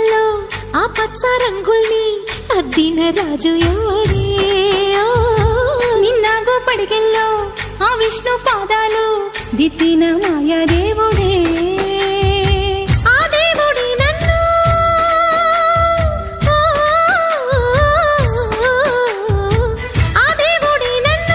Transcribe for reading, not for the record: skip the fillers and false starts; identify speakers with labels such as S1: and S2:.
S1: పడవల్లో ఆ పచ్చ రంగుల్ని అద్దిన రాజు ఎవడే?
S2: నిన్నాగో పడిగల్లో ఆ విష్ణు పాదాలు దిద్దిన మాయా దేవుడే.